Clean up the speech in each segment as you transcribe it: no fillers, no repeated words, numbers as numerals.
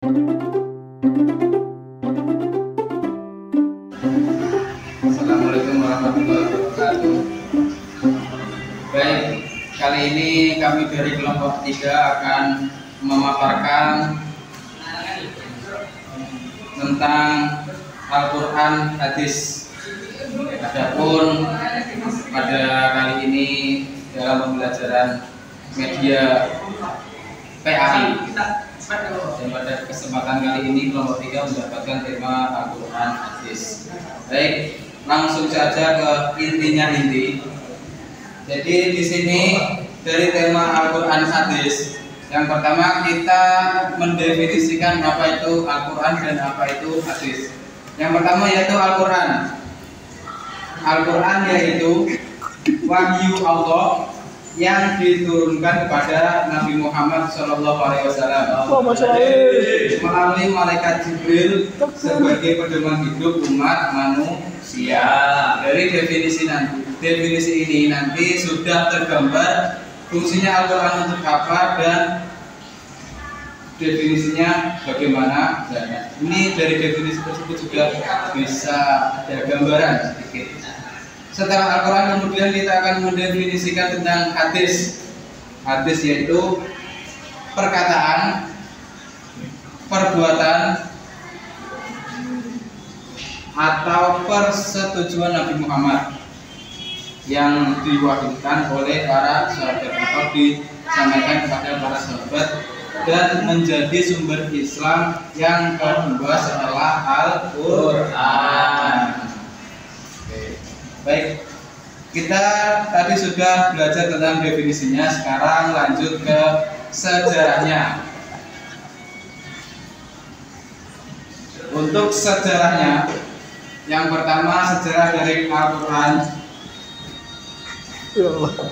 Assalamualaikum warahmatullahi wabarakatuh. Baik, kali ini kami dari kelompok 3 akan memaparkan tentang Al-Quran hadis. Adapun pada kali ini dalam pembelajaran media PAI, dan pada kesempatan kali ini kelompok 3 mendapatkan tema Al-Quran hadis. Baik, langsung saja ke inti. Jadi di sini dari tema Al-Quran hadis, yang pertama kita mendefinisikan apa itu Al-Quran dan apa itu hadis. Yang pertama yaitu Al-Quran. Al-Quran yaitu wahyu Allah yang diturunkan kepada Nabi Muhammad SAW melalui malaikat Jibril sebagai pedoman hidup umat manusia. Dari definisi ini nanti sudah tergambar fungsinya Al-Quran untuk apa dan definisinya bagaimana. Dan ini dari definisi tersebut juga bisa ada gambaran sedikit. Setelah Al-Quran kemudian kita akan mendefinisikan tentang hadis. Hadis yaitu perkataan, perbuatan, atau persetujuan Nabi Muhammad yang diwahyukan oleh para sahabat atau disampaikan kepada para sahabat dan menjadi sumber Islam yang kedua setelah Al-Quran. Baik, kita tadi sudah belajar tentang definisinya, sekarang lanjut ke sejarahnya. Untuk sejarahnya, yang pertama sejarah dari Al-Quran.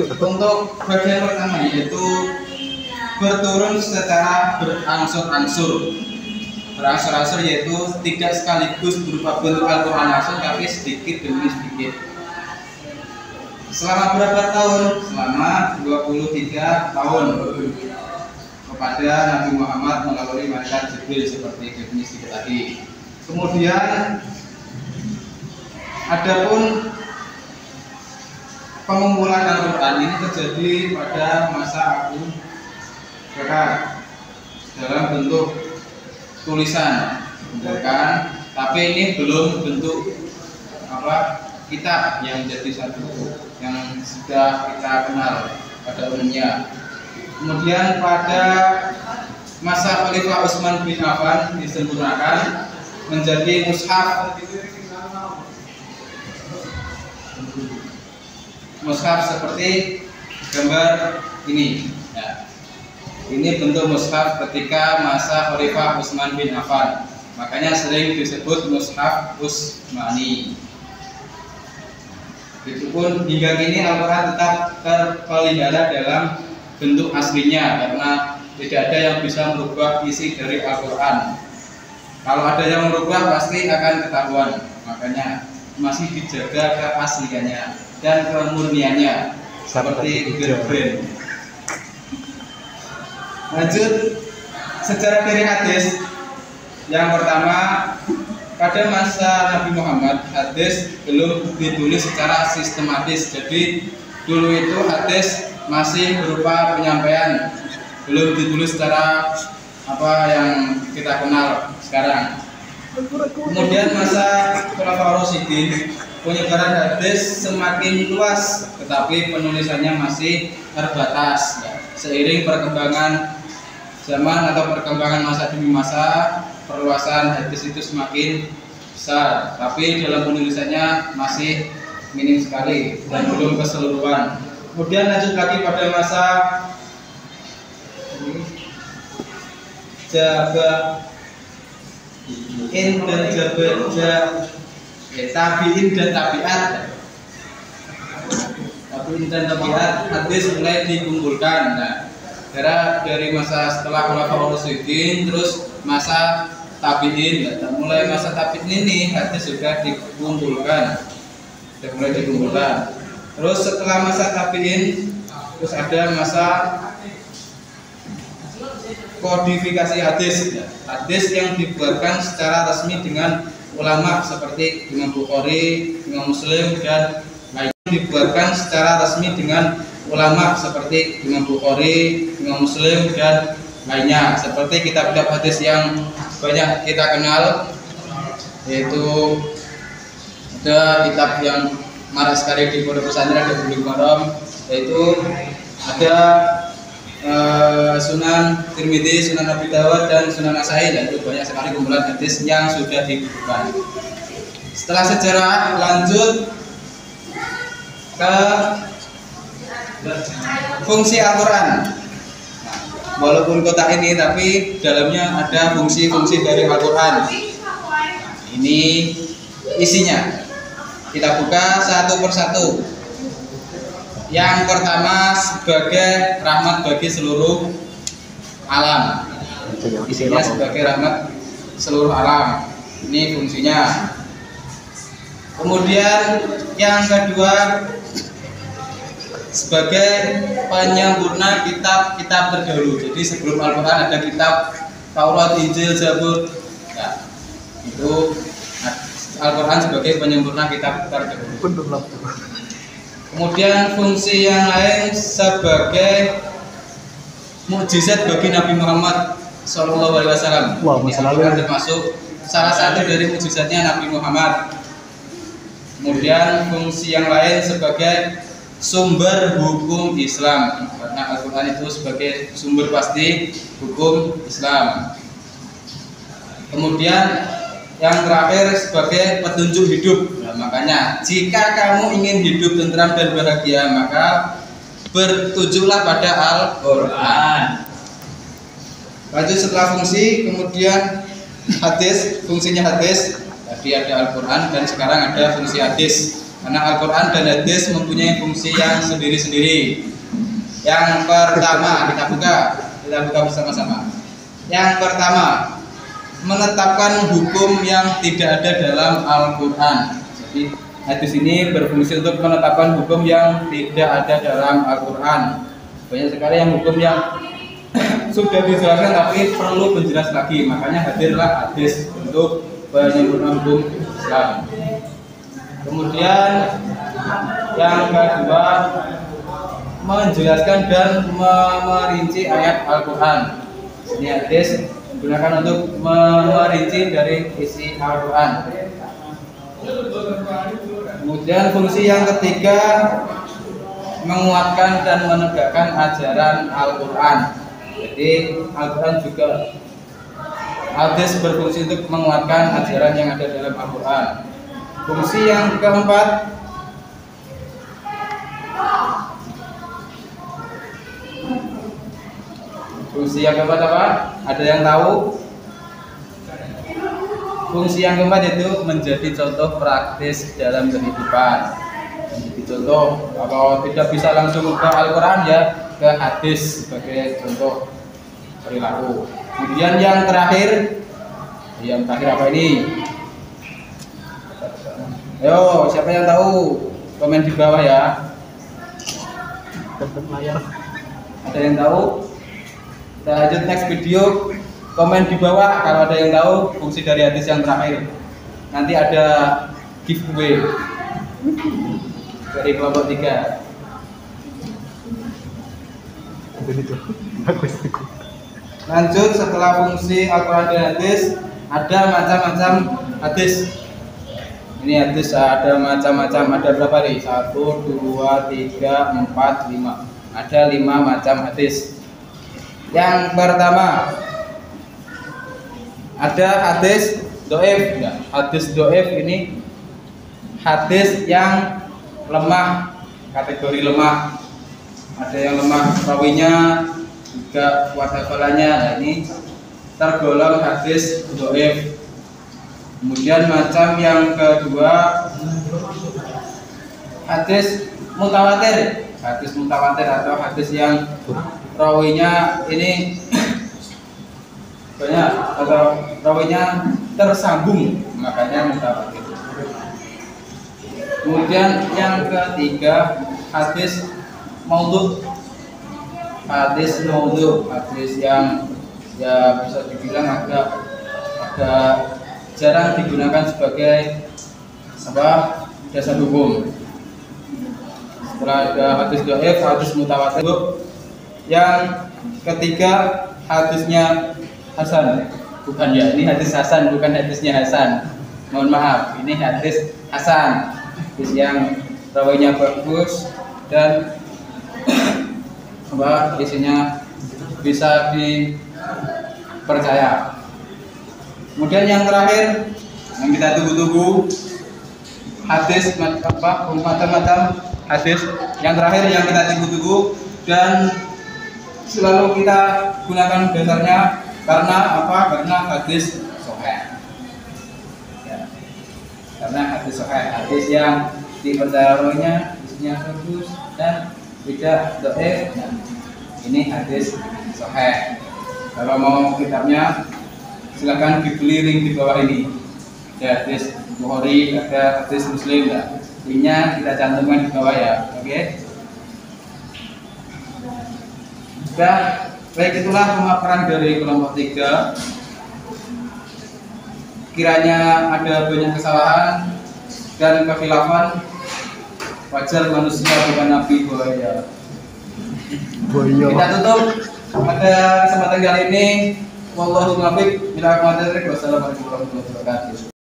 Untuk bagian pertama yaitu berturun secara berangsur-angsur. Berangsur-angsur yaitu tidak sekaligus berupa bentuk Al-Quran langsung, tapi sedikit demi sedikit. Selama berapa tahun? Selama 23 tahun kepada Nabi Muhammad melalui malaikat Jibril seperti definisi tadi. Kemudian adapun pengumpulan Al-Quran ini terjadi pada masa Abu Bakar dalam bentuk tulisan, tapi ini belum bentuk kitab yang jadi satu yang sudah kita kenal pada umumnya. Kemudian pada masa Khalifah Utsman bin Affan disempurnakan menjadi mushaf seperti gambar ini. Ya. Ini bentuk mushaf ketika masa Khalifah Utsman bin Affan. Makanya sering disebut mushaf Utsmani. Itu pun hingga kini Al-Quran tetap terpelihara dalam bentuk aslinya karena tidak ada yang bisa merubah isi dari Al-Quran. Kalau ada yang merubah pasti akan ketahuan. Makanya masih dijaga keasliannya dan kemurniannya seperti Gerben. Lanjut sejarah dari hadis. Yang pertama, pada masa Nabi Muhammad hadis belum ditulis secara sistematis. Jadi dulu itu hadis masih berupa penyampaian, belum ditulis secara yang kita kenal sekarang. Kemudian masa Khulafaur Rasyidin, penyebaran hadis semakin luas, tetapi penulisannya masih terbatas. Seiring perkembangan zaman atau perkembangan masa demi masa, perluasan hadis itu semakin besar, tapi dalam penulisannya masih minim sekali dan belum keseluruhan. Kemudian lanjut lagi pada masa tabi'in dan tabi'at hadis mulai dikumpulkan. Nah, dari masa setelah Khulafaur Rasyidin terus masa tabi'in. Mulai masa tabi'in ini hadis sudah dikumpulkan, Terus setelah masa tabi'in terus ada masa kodifikasi hadis, hadis yang dibuatkan secara resmi dengan ulama seperti Imam Bukhari, Imam Muslim dan lainnya. Dibuatkan secara resmi dengan ulama seperti Imam Bukhari, Imam Muslim dan lainnya. Seperti kitab-kitab hadis yang banyak kita kenal, yaitu ada kitab yang marak sekali di pondok pesantren dan Bulughul Maram, yaitu ada Sunan Tirmidzi, Sunan Abi Dawud dan Sunan Nasa'i, dan itu banyak sekali kumpulan hadis yang sudah dibukukan. Setelah sejarah, lanjut ke fungsi Al-Quran. Walaupun kotak ini, tapi dalamnya ada fungsi-fungsi dari Al-Quran. Ini isinya. Kita buka satu persatu. Yang pertama, sebagai rahmat bagi seluruh alam. Isinya sebagai rahmat seluruh alam. Ini fungsinya. Kemudian yang kedua, sebagai penyempurna kitab-kitab terdahulu. Jadi sebelum Al-Quran ada kitab Taurat, Injil, Zabur. Nah, itu Al-Quran sebagai penyempurna kitab terdahulu. Kemudian fungsi yang lain sebagai mukjizat bagi Nabi Muhammad Sallallahu Alaihi Wasallam. Al-Quran termasuk salah satu dari mukjizatnya Nabi Muhammad. Kemudian fungsi yang lain sebagai sumber hukum Islam, karena Al-Quran itu sebagai sumber pasti hukum Islam. Kemudian yang terakhir sebagai petunjuk hidup. Nah, makanya jika kamu ingin hidup tentram dan bahagia, maka bertujulah pada Al-Quran. Lanjut setelah fungsi, kemudian hadis. Fungsinya hadis, tadi ada Al-Quran dan sekarang ada fungsi hadis. Karena Al-Quran dan hadis mempunyai fungsi yang sendiri-sendiri. Yang pertama, kita buka bersama-sama. Yang pertama, menetapkan hukum yang tidak ada dalam Al-Quran. Jadi hadis ini berfungsi untuk menetapkan hukum yang tidak ada dalam Al-Quran. Banyak sekali yang hukum yang sudah dijelaskan tapi perlu penjelas lagi. Makanya hadirlah hadis untuk penyempurnaan hukum Islam. Kemudian yang kedua, menjelaskan dan merinci ayat Al-Quran. Ini hadis digunakan untuk merinci dari isi Al-Quran. Kemudian fungsi yang ketiga, menguatkan dan menegakkan ajaran Al-Quran. Jadi Al-Quran juga, hadis berfungsi untuk menguatkan ajaran yang ada dalam Al-Quran. Fungsi yang keempat, apa? Ada yang tahu? Fungsi yang keempat itu menjadi contoh praktis dalam kehidupan. Menjadi contoh, kalau tidak bisa langsung ke Al-Quran ya ke hadis sebagai contoh perilaku. Kemudian yang terakhir apa ini? Ayo, siapa yang tahu? Komen di bawah ya. Ada yang tahu? Kita lanjut next video. Komen di bawah kalau ada yang tahu fungsi dari hadis yang terakhir. Nanti ada giveaway dari kelompok 3. Lanjut, setelah fungsi Al-Quran dan hadis, ada macam-macam hadis. Ini hadis ada macam-macam, ada berapa nih? 1, 2, 3, 4, 5. Ada 5 macam hadis. Yang pertama, ada hadis do'if. Ya, hadis do'if ini hadis yang lemah, kategori lemah. Ada yang lemah rawinya, juga kuat hafalannya. Nah, ini tergolong hadis do'if. Kemudian macam yang kedua, hadis mutawatir. Hadis mutawatir atau hadis yang rawinya ini banyak atau rawinya tersambung, makanya mutawatir. Kemudian yang ketiga, hadis maudhu. Hadis maudhu, hadis yang ya bisa dibilang agak jarang digunakan sebagai apa, dasar hukum. Setelah ada hadis dhaif, hadis mutawatir. Yang ketiga hadisnya hasan. Bukan ya, ini hadis hasan, bukan hadisnya Hasan. Mohon maaf, ini hadis hasan. Hadis yang rawinya bagus dan apa, isinya bisa dipercaya. Kemudian yang terakhir yang kita tunggu-tunggu, hadis macam-macam hadis yang terakhir yang kita tunggu-tunggu dan selalu kita gunakan dasarnya karena apa? Karena hadis sahih. Ya. Karena hadis sahih, hadis yang dipercayainya isinya bagus dan tidak dhaif. Nah, ini hadis sahih. Kalau mau kitabnya silakan dibeli, link di bawah ini. Ada hadis Bukhari, ada hadis Muslim. Nah, linknya kita cantumkan di bawah ya. Oke. Dan baik, itulah pemaparan dari kelompok 3. Kiranya ada banyak kesalahan dan kekhilafan, wajar, manusia bukan nabi. Buaya. Kita tutup pada kesempatan kali ini. Wallahu muwaffiq ila aqwamit thoriq. Wassalamualaikum warahmatullahi wabarakatuh.